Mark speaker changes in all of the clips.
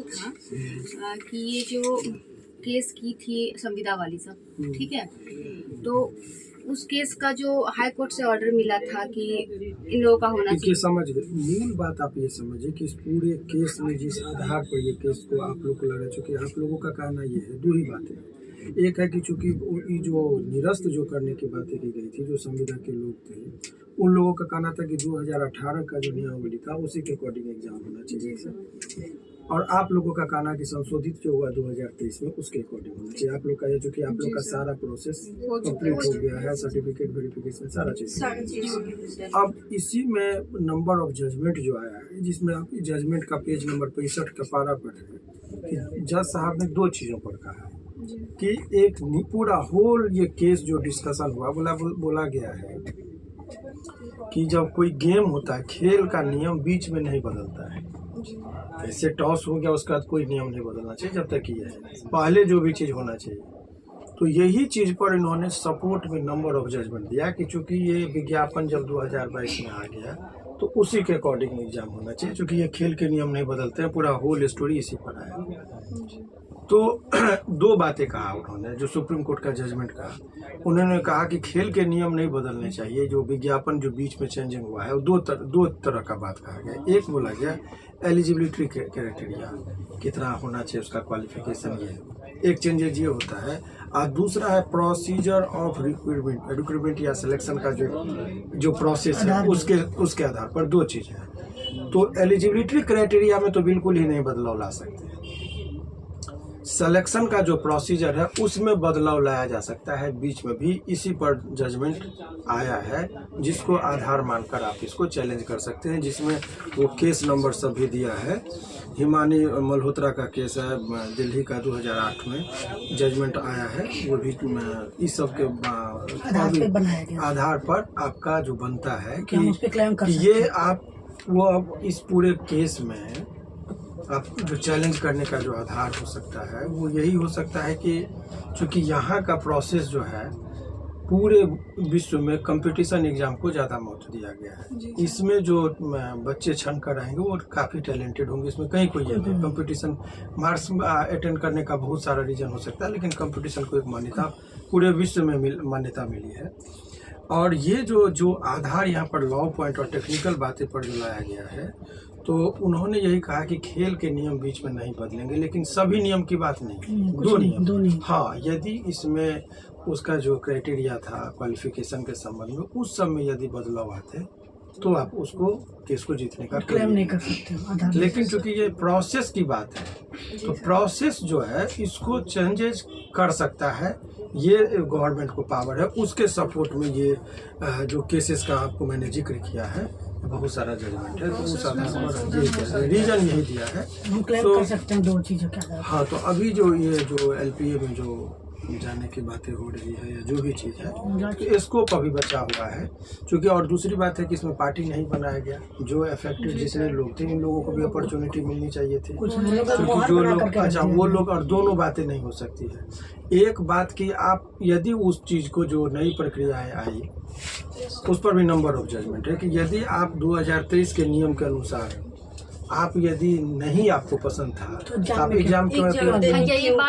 Speaker 1: वो था कि ये जो केस की थी संविदा वाली सब, ठीक है, तो उस केस का जो हाई कोर्ट से ऑर्डर मिला था कि इन लोगों का होना चाहिए।
Speaker 2: समझ गए, मूल बात आप ये समझिए कि इस पूरे केस में जिस आधार पर ये केस को आप लोग को लड़ा, चूँकि आप लोगों का कहना ये है, दो ही बातें हैं। एक है कि चूँकि ये जो निरस्त जो करने की बातें की गई थी, जो संविदा के लोग थे, उन लोगों का कहना था कि 2018 का जो नियमावली था उसी के अकॉर्डिंग एग्जाम होना चाहिए, और आप लोगों का कहना कि संशोधित जो हुआ 2023 में उसके अकॉर्डिंग होना चाहिए। आप लोग का जो कि आप लोग का सारा प्रोसेस कंप्लीट हो गया है, सर्टिफिकेट वेरिफिकेशन सारा चीज़। अब इसी में नंबर ऑफ जजमेंट जो आया है, जिसमें आप जजमेंट का पेज नंबर 65 का पारा पर है कि जज साहब ने दो चीज़ों पर कहा है कि एक पूरा होल ये केस जो डिस्कशन हुआ, बोला गया है कि जब कोई गेम होता है, खेल का नियम बीच में नहीं बदलता है। ऐसे टॉस हो गया उसका कोई नियम नहीं बदलना चाहिए जब तक ये है, पहले जो भी चीज़ होना चाहिए। तो यही चीज़ पर इन्होंने सपोर्ट में नंबर ऑफ जजमेंट दिया कि चूंकि ये विज्ञापन जब 2022 में आ गया तो उसी के अकॉर्डिंग एग्जाम होना चाहिए, चूंकि ये खेल के नियम नहीं बदलते हैं, पूरा होल स्टोरी इसी पर आया। तो दो बातें कहा उन्होंने, जो सुप्रीम कोर्ट का जजमेंट कहा, उन्होंने कहा कि खेल के नियम नहीं बदलने चाहिए, जो विज्ञापन जो बीच में चेंजिंग हुआ है, दो तरह का बात कहा गया। एक बोला गया एलिजिबिलिटी क्राइटेरिया कितना होना चाहिए, उसका क्वालिफिकेशन, ये एक चेंजेज ये होता है, और दूसरा है प्रोसीजर ऑफ रिक्रूटमेंट या सिलेक्शन का जो प्रोसेस है उसके आधार पर दो चीज़ है। तो एलिजिबिलिटी क्राइटेरिया में तो बिल्कुल ही नहीं बदलाव ला सकते, सिलेक्शन का जो प्रोसीजर है उसमें बदलाव लाया जा सकता है, बीच में भी इसी पर जजमेंट आया है, जिसको आधार मानकर आप इसको चैलेंज कर सकते हैं, जिसमें वो केस नंबर सब भी दिया है। हिमानी मल्होत्रा का केस है, दिल्ली का 2008 में जजमेंट आया है, वो भी इस सब के आधार पर आपका जो बनता है कि ये आप वो अब इस पूरे केस में आप जो चैलेंज करने का जो आधार हो सकता है वो यही हो सकता है कि चूँकि यहाँ का प्रोसेस जो है पूरे विश्व में कंपटीशन एग्जाम को ज़्यादा महत्व दिया गया है। इसमें जो बच्चे छन कर आएंगे वो काफ़ी टैलेंटेड होंगे, इसमें कहीं कोई नहीं। कंपटीशन मार्क्स अटेंड करने का बहुत सारा रीज़न हो सकता है, लेकिन कंपटीशन को एक मान्यता पूरे विश्व में मान्यता मिली है। और ये जो आधार यहाँ पर लॉ पॉइंट और टेक्निकल बातें पर जो लाया गया है, तो उन्होंने यही कहा कि खेल के नियम बीच में नहीं बदलेंगे, लेकिन सभी नियम की बात नहीं, दो नियम। हाँ, यदि इसमें उसका जो क्राइटेरिया था क्वालिफिकेशन के संबंध में, उस सब में यदि बदलाव आते तो आप उसको केस को जीतने का क्लेम नहीं कर सकते। लेकिन चूंकि ये प्रोसेस की बात है, तो प्रोसेस जो है इसको चेंजेस कर सकता है, ये गवर्नमेंट को पावर है, उसके सपोर्ट में ये जो केसेस का आपको मैंने जिक्र किया है, बहुत सारा जजमेंट है, तो उस आधार पर रीजन यही दिया है।
Speaker 3: हम क्लेम कर सकते हैं दो चीज़ों का।
Speaker 2: हाँ, तो अभी जो ये जो एलपीए में जो जाने की बातें हो रही है या जो भी चीज़ है, तो स्कोप अभी बचा हुआ है, क्योंकि और दूसरी बात है कि इसमें पार्टी नहीं बनाया गया। जो अफेक्टेड जितने लोग थे, इन लोगों को भी अपॉर्चुनिटी मिलनी चाहिए थी, क्योंकि जो लोग अच्छा वो लोग, और दोनों बातें नहीं हो सकती है। एक बात कि आप यदि उस चीज़ को जो नई प्रक्रियाएं आई उस पर भी नंबर ऑफ जजमेंट है कि यदि आप 2023 के नियम के अनुसार आप यदि नहीं आपको पसंद था तो आप एग्जाम क्यों,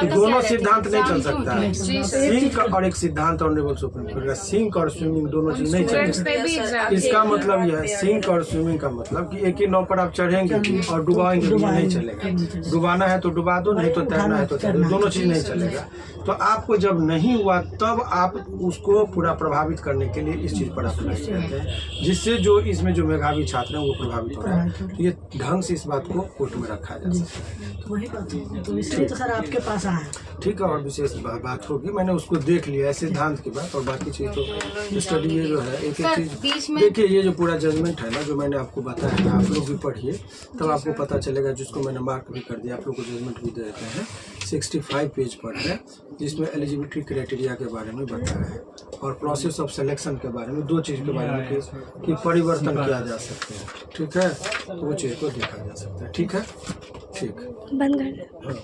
Speaker 2: दोनों सिद्धांत नहीं चल सकता है। सिंक और एक सिद्धांत ऑनरेबल सुप्रीम कोर्ट का, सिंक और स्विमिंग दोनों चीज नहीं चलेगा। इसका मतलब यह है, सिंक और स्विमिंग का मतलब कि एक ही नाव पर आप चढ़ेंगे और डुबाएंगे, नहीं चलेगा। डुबाना है तो डुबा दो, नहीं तो तैरना है तो तैर दो, दोनों चीज नहीं चलेगा। तो आपको जब नहीं हुआ तब आप उसको पूरा प्रभावित करने के लिए इस चीज पर अप्लाई करते हैं, जिससे जो इसमें जो मेधावी छात्र हैं वो प्रभावित हो रहे हैं। तो ये ढंग इस बात को कोर्ट में रखा जा सकता है।
Speaker 3: तो वही बात है, तो इसलिए तो सर आपके पास आया।
Speaker 2: ठीक है, और विशेष बात होगी, मैंने उसको देख लिया है सिद्धांत की बात, और बाकी चीज़ तो स्टडी ये जो है एक एक चीज़ देखिए, ये जो पूरा जजमेंट है ना जो मैंने आपको बताया है, आप लोग भी पढ़िए तब आपको पता चलेगा, जिसको मैंने मार्क भी कर दिया, आप लोग को जजमेंट भी दे देते हैं। 65 पेज पर है, जिसमें एलिजिबिलिटी क्राइटेरिया के बारे में बताया है और प्रोसेस ऑफ सिलेक्शन के बारे में, दो चीज़ के बारे में कि परिवर्तन किया जा सकते हैं। ठीक है, तो वो चीज़ को देखा जा सकता है। ठीक है, ठीक,
Speaker 4: बंद कर।
Speaker 2: हाँ।